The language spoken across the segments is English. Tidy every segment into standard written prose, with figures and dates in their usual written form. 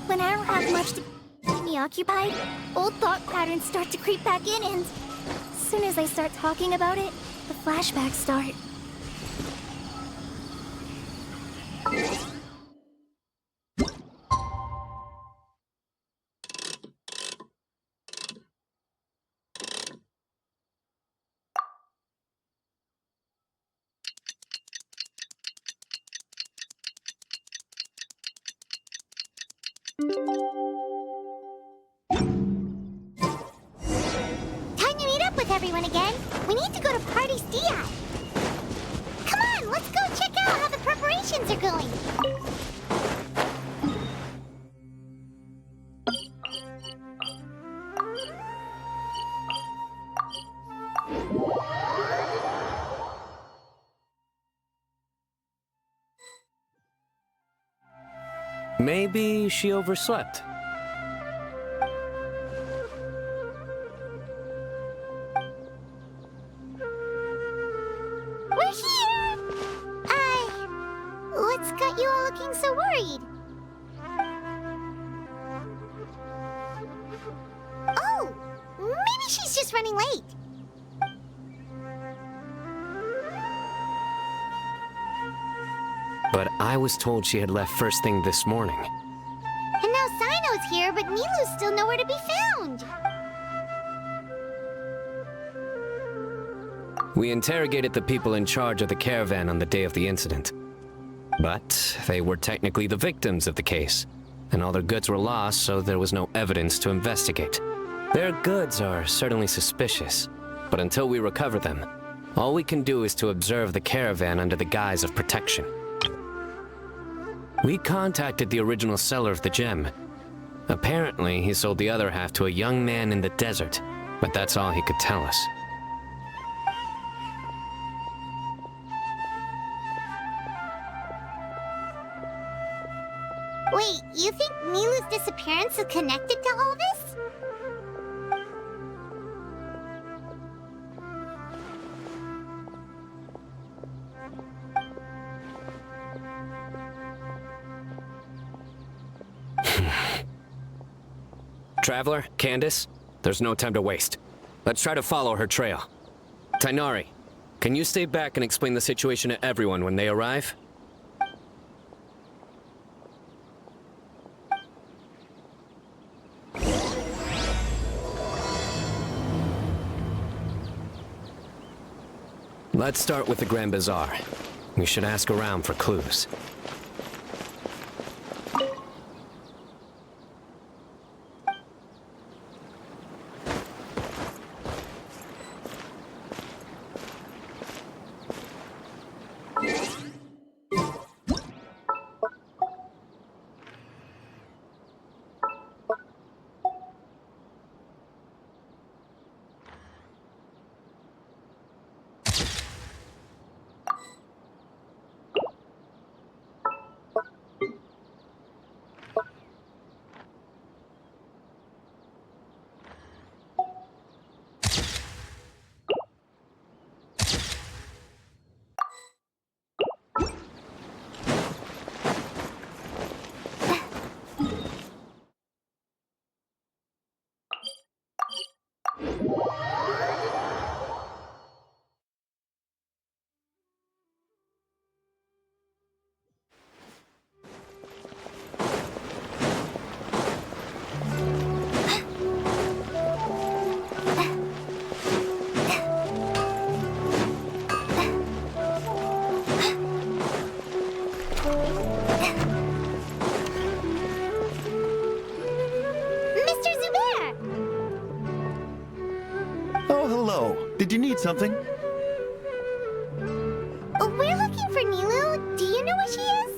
When I don't have much to keep me occupied, old thought patterns start to creep back in, and as soon as I start talking about it, the flashbacks start. Time to meet up with everyone again. We need to go to Party Dia. Come on, let's go check out how the preparations are going. Maybe she overslept. We're here! What's got you all looking so worried? Oh, maybe she's just running late. But I was told she had left first thing this morning. And now Sino's here, but Nilou's still nowhere to be found. We interrogated the people in charge of the caravan on the day of the incident. But they were technically the victims of the case, and all their goods were lost, so there was no evidence to investigate. Their goods are certainly suspicious, but until we recover them, all we can do is to observe the caravan under the guise of protection. We contacted the original seller of the gem. Apparently, he sold the other half to a young man in the desert, but that's all he could tell us. Wait, you think Nilou's disappearance is connected to all this? Traveler, Candace, there's no time to waste. Let's try to follow her trail. Tighnari, can you stay back and explain the situation to everyone when they arrive? Let's start with the Grand Bazaar. We should ask around for clues. Did you need something? We're looking for Nilou. Do you know where she is?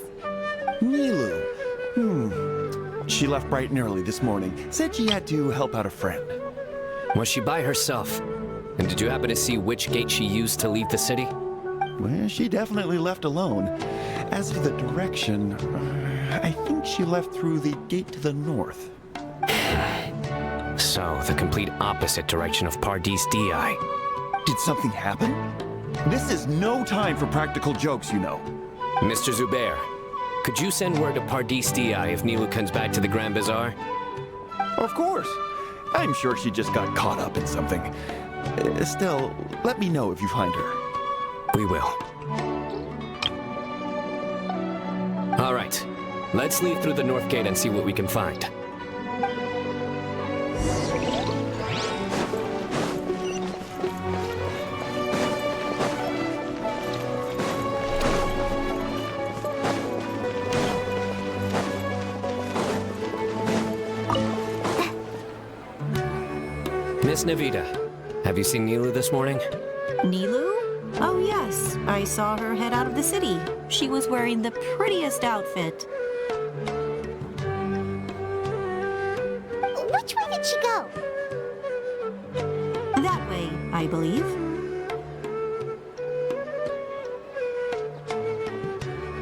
Nilou? She left bright and early this morning. Said she had to help out a friend. Was she by herself? And did you happen to see which gate she used to leave the city? Well, she definitely left alone. As for the direction, I think she left through the gate to the north. So, the complete opposite direction of Paradis Di. Did something happen? This is no time for practical jokes, you know. Mr. Zubair, could you send word to Pardis Di if Nilu comes back to the Grand Bazaar? Of course. I'm sure she just got caught up in something. Still, let me know if you find her. We will. All right. Let's leave through the north gate and see what we can find. Miss Navita, have you seen Nilu this morning? Nilu? Oh, yes. I saw her head out of the city. She was wearing the prettiest outfit. Which way did she go? That way, I believe.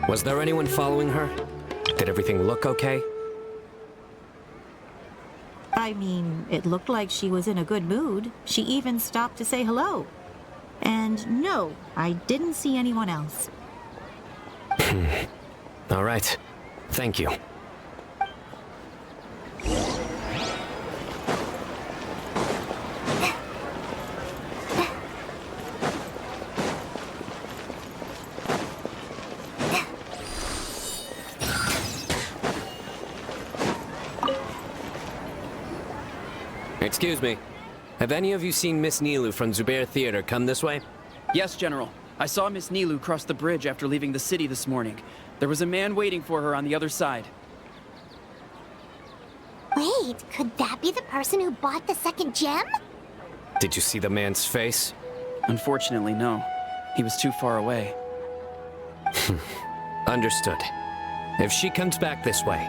Was there anyone following her? Did everything look okay? I mean, it looked like she was in a good mood. She even stopped to say hello. And no, I didn't see anyone else. All right. Thank you. Excuse me. Have any of you seen Miss Nilu from Zubair Theater come this way? Yes, General. I saw Miss Nilu cross the bridge after leaving the city this morning. There was a man waiting for her on the other side. Wait, could that be the person who bought the second gem? Did you see the man's face? Unfortunately, no. He was too far away. Understood. If she comes back this way,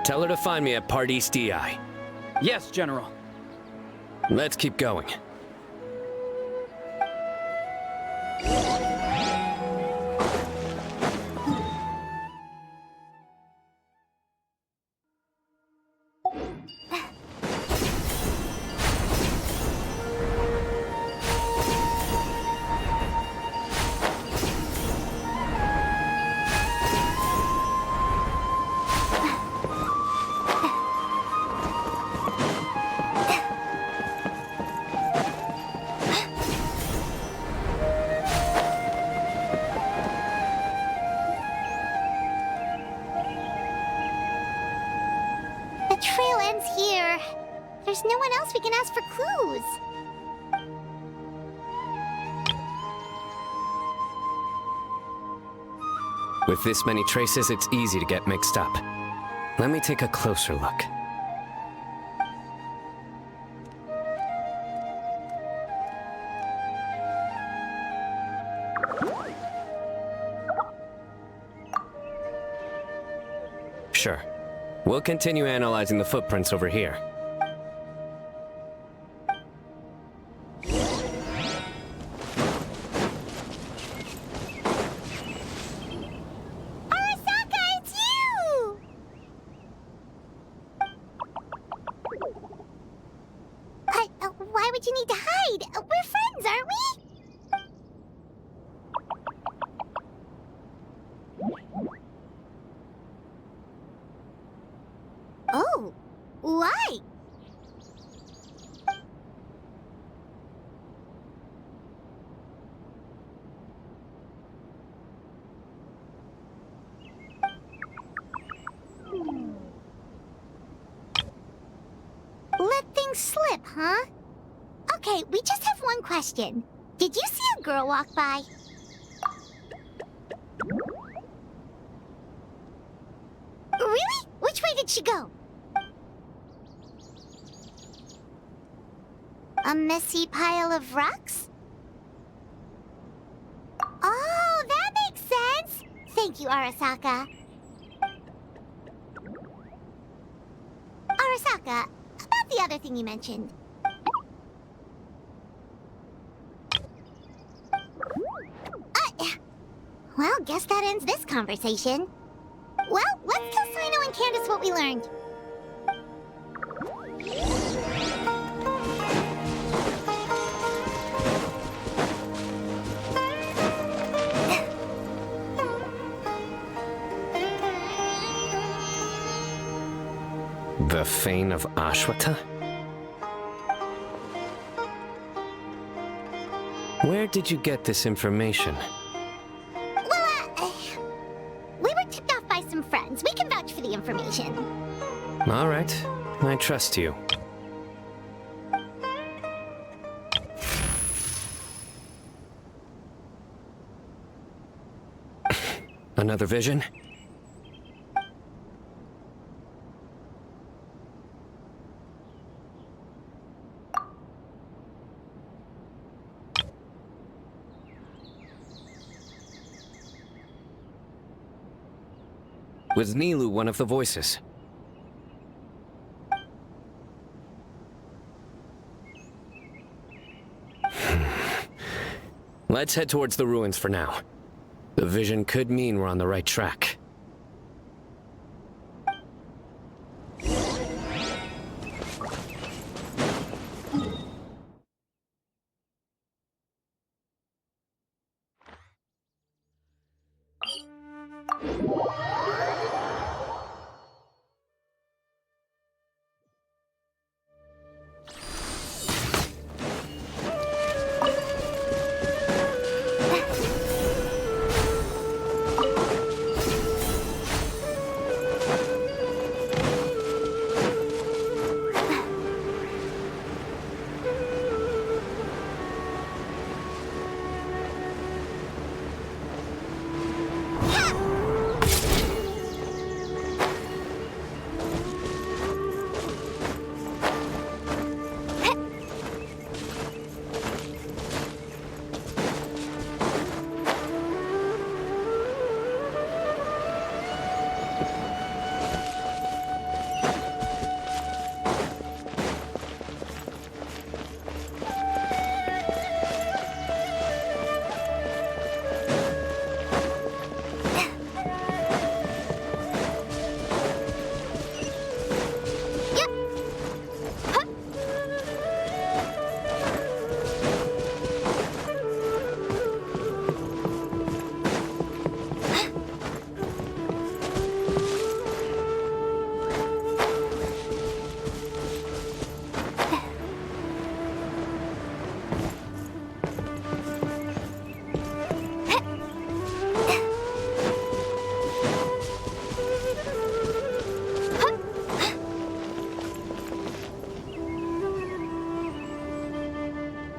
tell her to find me at Pardis Di. Yes, General. Let's keep going. The trail ends here. There's no one else we can ask for clues. With this many traces, it's easy to get mixed up. Let me take a closer look. Sure. We'll continue analyzing the footprints over here. Arasaka, it's you! Why would you need to hide? We're friends, aren't we? Oh, why? Let things slip, huh? Okay, we just have one question. Did you see a girl walk by? Really? Which way did she go? A messy pile of rocks? Oh, that makes sense! Thank you, Arasaka. Arasaka, about the other thing you mentioned. Well, guess that ends this conversation. Well, let's tell Sino and Candace what we learned. The Fane of Ashwata? Where did you get this information? Well, we were tipped off by some friends. We can vouch for the information. All right, I trust you. Another vision? Was Nilu one of the voices? Let's head towards the ruins for now. The vision could mean we're on the right track.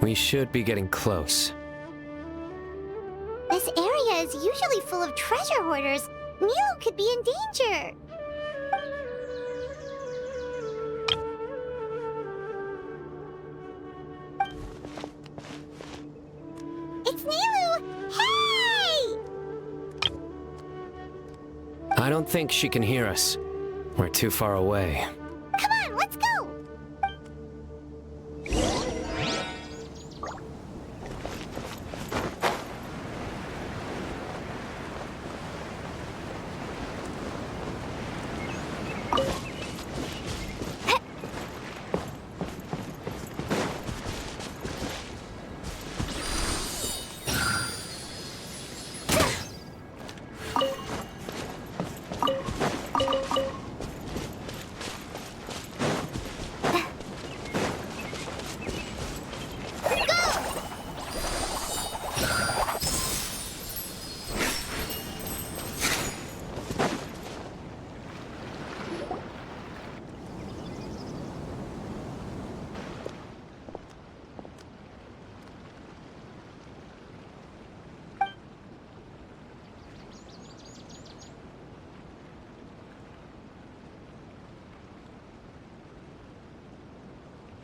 We should be getting close. This area is usually full of treasure hoarders. Nilu could be in danger. It's Nilu! Hey! I don't think she can hear us. We're too far away. Come on, let's go!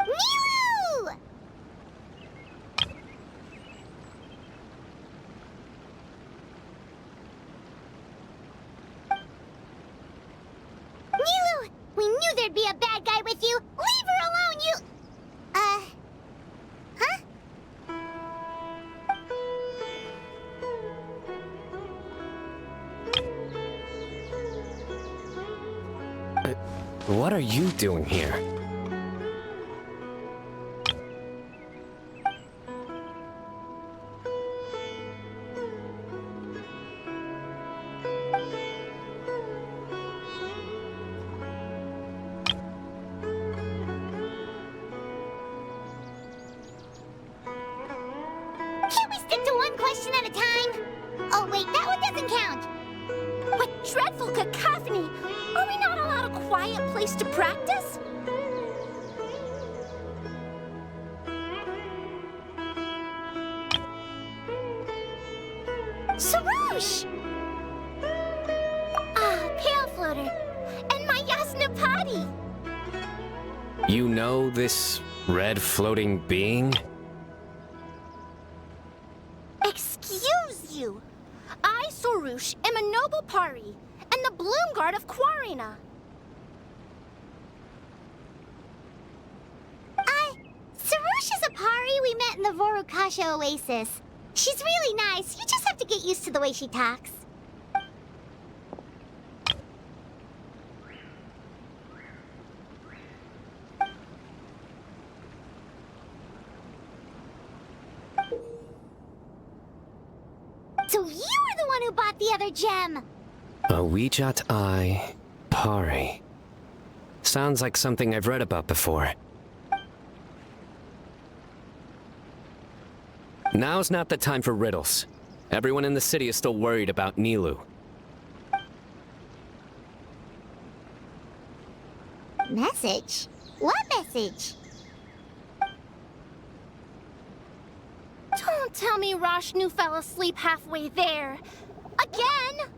Nilu! Nilu! We knew there'd be a bad guy with you! Leave her alone, you... Huh? What are you doing here? question at a time. Oh wait, that one doesn't count. What dreadful cacophony! Are we not allowed a quiet place to practice? Sarouche! Ah, Pale Floater. And my Yasnapati! You know this red floating being? Excuse you! I, Sarouche, am a noble Pari, and the Bloom Guard of Quarina. Sarouche is a Pari we met in the Vorukasha Oasis. She's really nice, you just have to get used to the way she talks. So you were the one who bought the other gem! A Wijat Eye Pari. Sounds like something I've read about before. Now's not the time for riddles. Everyone in the city is still worried about Nilou. Message? What message? Don't tell me Rashnu fell asleep halfway there. Again?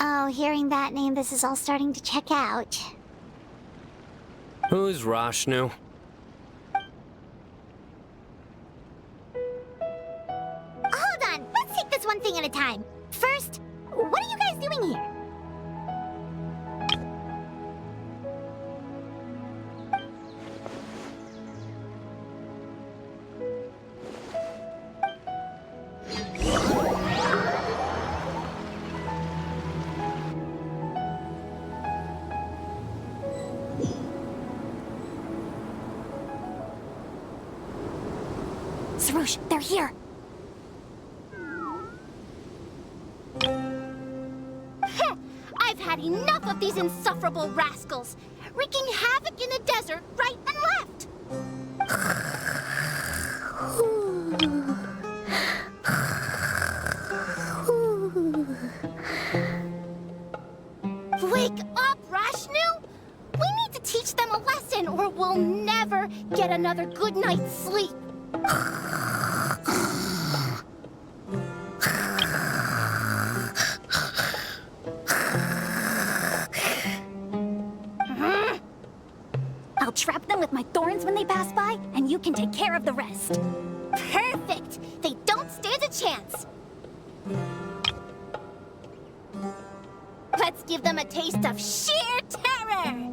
Oh, hearing that name, this is all starting to check out. Who's Rashnu? Hold on, let's take this one thing at a time. First, what are you guys doing here? Sarouche, they're here. Heh, I've had enough of these insufferable rascals, wreaking havoc in the desert right and left. Wake up, Rashnu! We need to teach them a lesson or we'll never get another good night's sleep. I'll trap them with my thorns when they pass by, and you can take care of the rest. Perfect! They don't stand a chance. Let's give them a taste of sheer terror!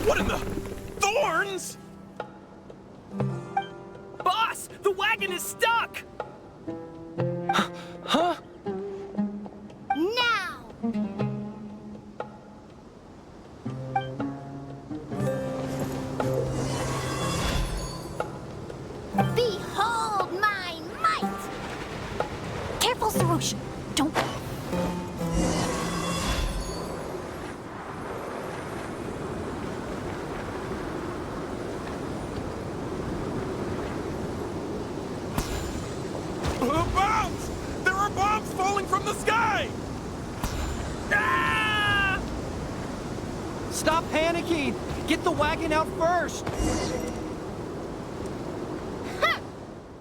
What in the... Thorns?! Boss! The wagon is stuck! Huh? Now! Behold my might! Careful, Sarouche! Don't... Bombs! There are bombs falling from the sky! Ah! Stop panicking! Get the wagon out first! Ha!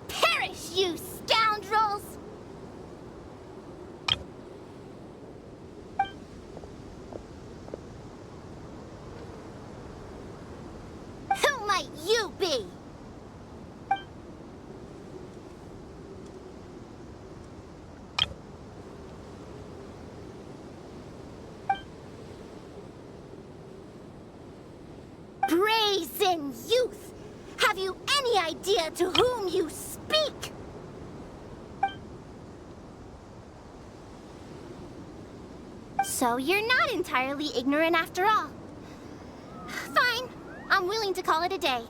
Perish, you scoundrels! Who might you be? Brazen youth! Have you any idea to whom you speak? So you're not entirely ignorant after all. Fine, I'm willing to call it a day.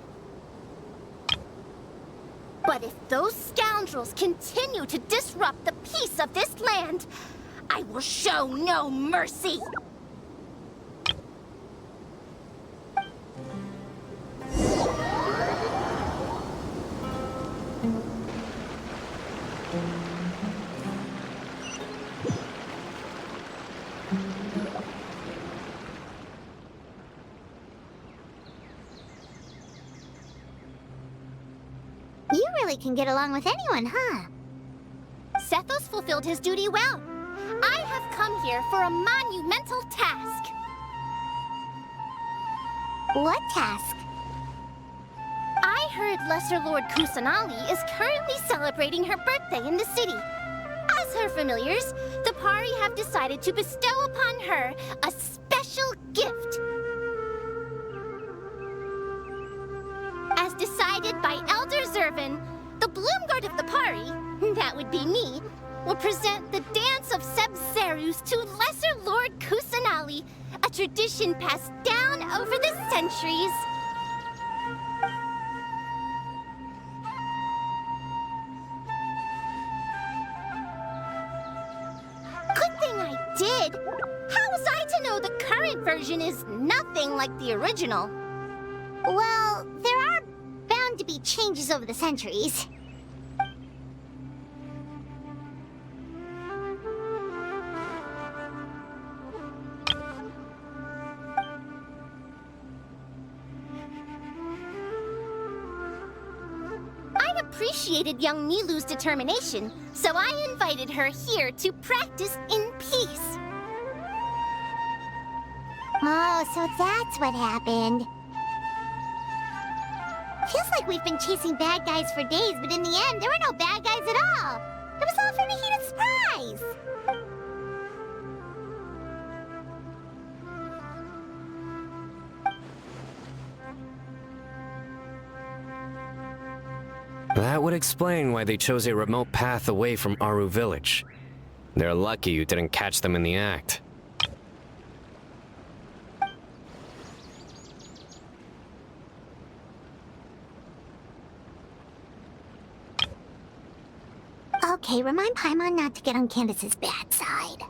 But if those scoundrels continue to disrupt the peace of this land, I will show no mercy! really can get along with anyone, huh? Sethos fulfilled his duty well. I have come here for a monumental task. What task? I heard Lesser Lord Kusanali is currently celebrating her birthday in the city. As her familiars, the Pari have decided to bestow upon her a special gift. As decided by Elder Zervin, the Bloomguard of the Pari, that would be me, will present the Dance of Sebzerus to Lesser Lord Kusanali, a tradition passed down over the centuries. Good thing I did. How was I to know the current version is nothing like the original? Well, there are bound to be changes over the centuries. I appreciated young Nilu's determination, so I invited her here to practice in peace. Oh, so that's what happened. Feels like we've been chasing bad guys for days, but in the end, there were no bad guys at all. It was all for the heat of surprise. That would explain why they chose a remote path away from Aru village. They're lucky you didn't catch them in the act. Okay, remind Paimon not to get on Candace's bad side.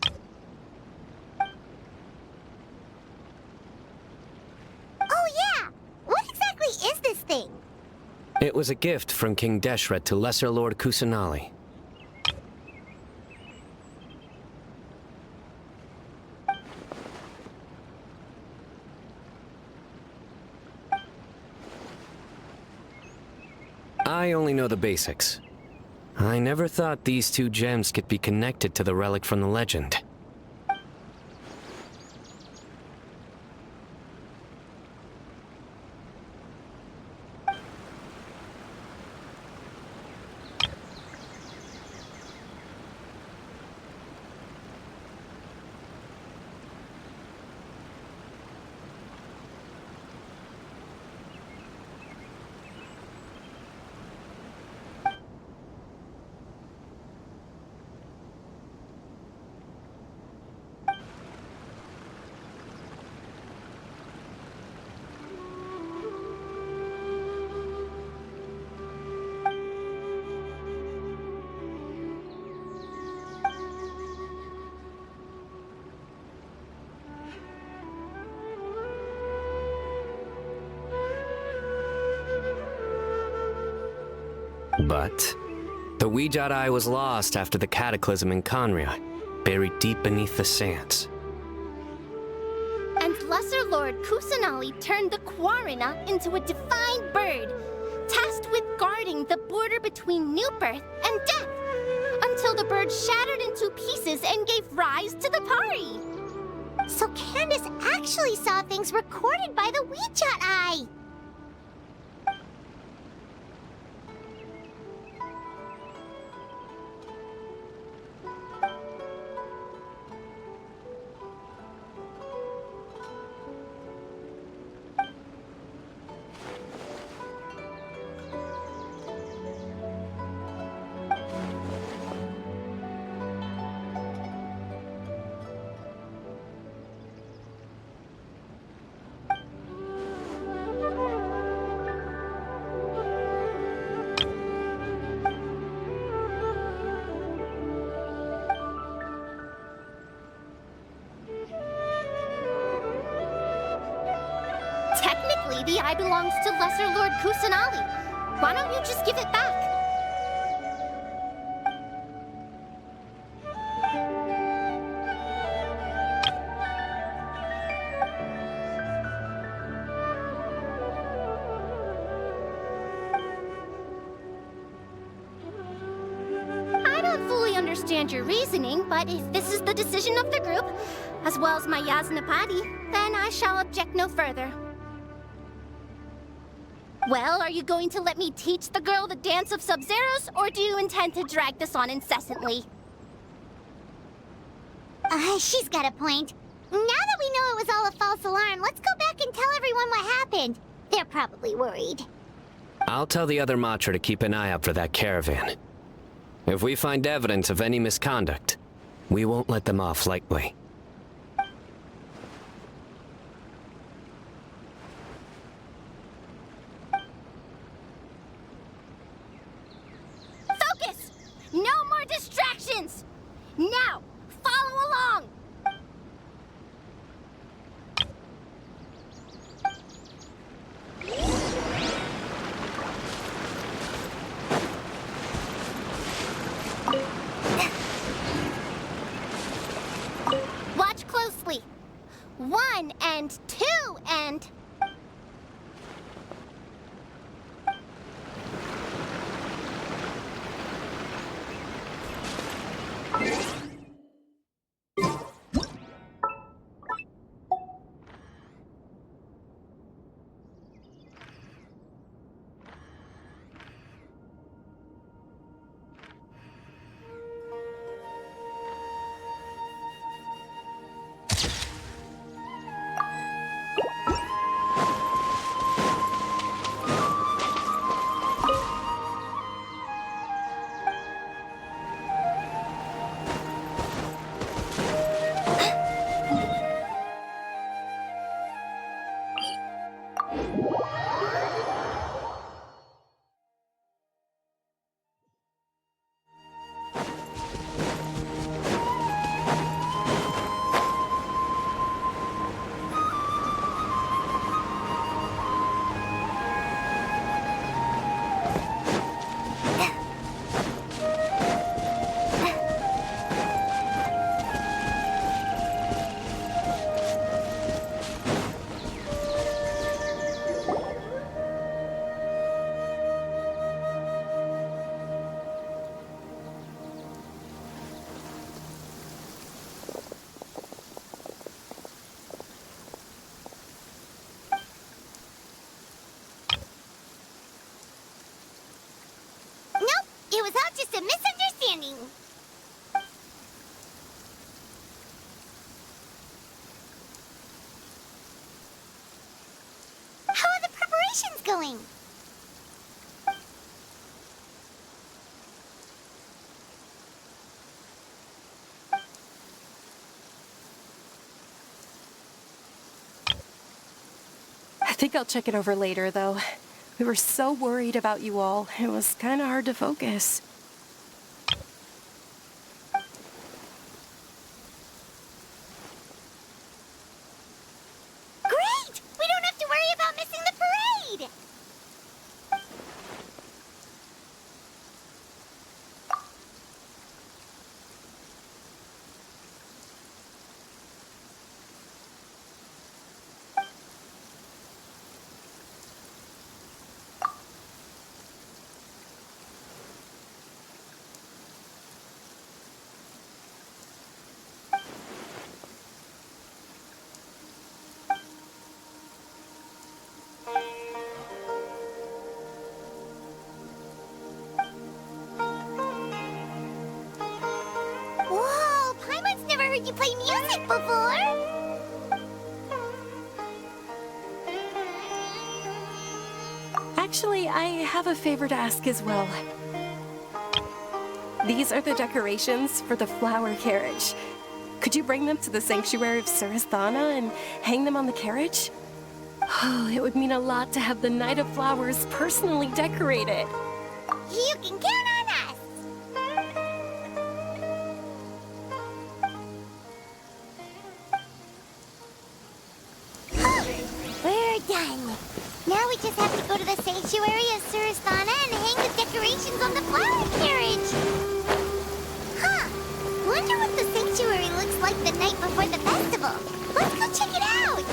Oh yeah! What exactly is this thing? It was a gift from King Deshret to Lesser Lord Kusanali. I only know the basics. I never thought these two gems could be connected to the relic from the legend. But the Weejat Eye was lost after the cataclysm in Conria, buried deep beneath the sands. And Lesser Lord Kusanali turned the Quarina into a divine bird, tasked with guarding the border between new birth and death, until the bird shattered into pieces and gave rise to the Pari. So Candace actually saw things recorded by the Weejat Eye! Technically, the eye belongs to Lesser Lord Kusanali. Why don't you just give it back? understand your reasoning, but if this is the decision of the group, as well as my Yasnapati, then I shall object no further. Well, are you going to let me teach the girl the dance of Sub-Zeros, or do you intend to drag this on incessantly? She's got a point. Now that we know it was all a false alarm, let's go back and tell everyone what happened. They're probably worried. I'll tell the other Matra to keep an eye out for that caravan. If we find evidence of any misconduct, we won't let them off lightly. Focus! No more distractions! Now, follow along! Watch closely. 1 and 2 and... Nope, it was all just a misunderstanding. How are the preparations going? I think I'll check it over later, though. We were so worried about you all. It was kind of hard to focus. Great! We don't have to worry about missing the parade! Whoa! Paimon's never heard you play music before! Actually, I have a favor to ask as well. These are the decorations for the flower carriage. Could you bring them to the sanctuary of Surasthana and hang them on the carriage? Oh, it would mean a lot to have the Knight of Flowers personally decorated. You can count on us! We're done. Now we just have to go to the sanctuary of Surasthana and hang the decorations on the flower carriage. Huh. Wonder what the sanctuary looks like the night before the festival. Let's go check it out.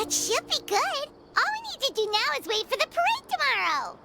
That should be good. All we need to do now is wait for the parade tomorrow.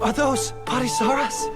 Are those Parisaras?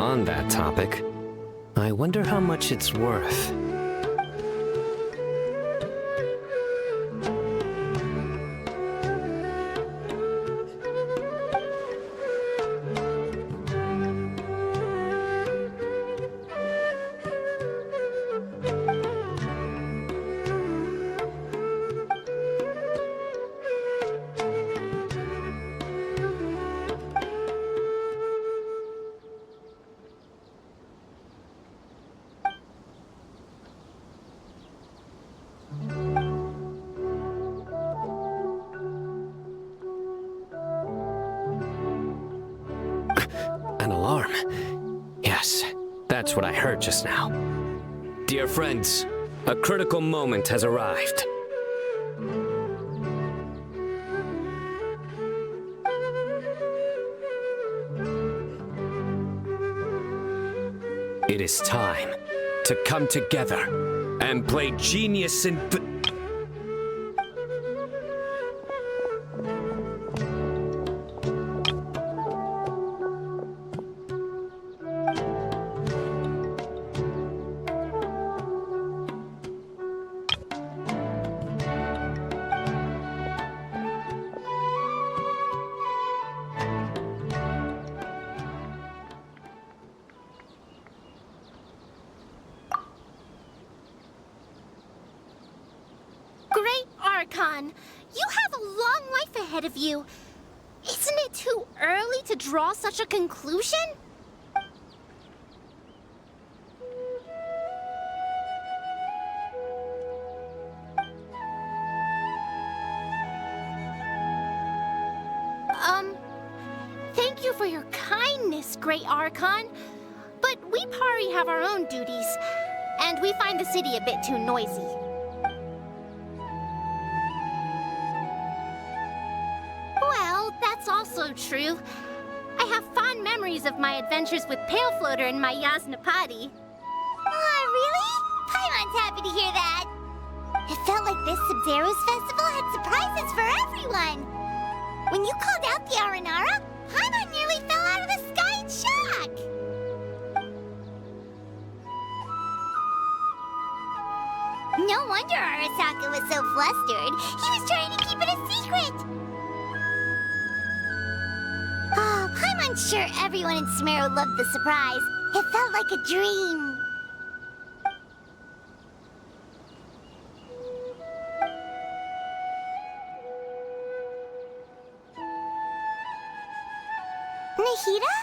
On that topic, I wonder how much it's worth. An alarm. Yes, that's what I heard just now. Dear friends, a critical moment has arrived. It is time to come together and play genius in... Great Archon, you have a long life ahead of you. Isn't it too early to draw such a conclusion? Thank you for your kindness, Great Archon. But we Pari have our own duties, and we find the city a bit too noisy. Well, that's also true. I have fond memories of my adventures with Pale Floater and my Yasnapati. Aw, really? Paimon's happy to hear that. It felt like this Sabzeruz festival had surprises for everyone. When you called out the Aranara, Paimon nearly fell out of the sky in shock. No wonder Arasaka was so flustered. He was trying to keep it a secret. Oh, Paimon's sure everyone in Sumeru loved the surprise. It felt like a dream. Nahida?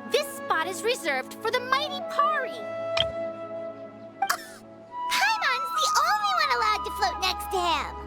This spot is reserved for the mighty Pari. Paimon's the only one allowed to float next to him.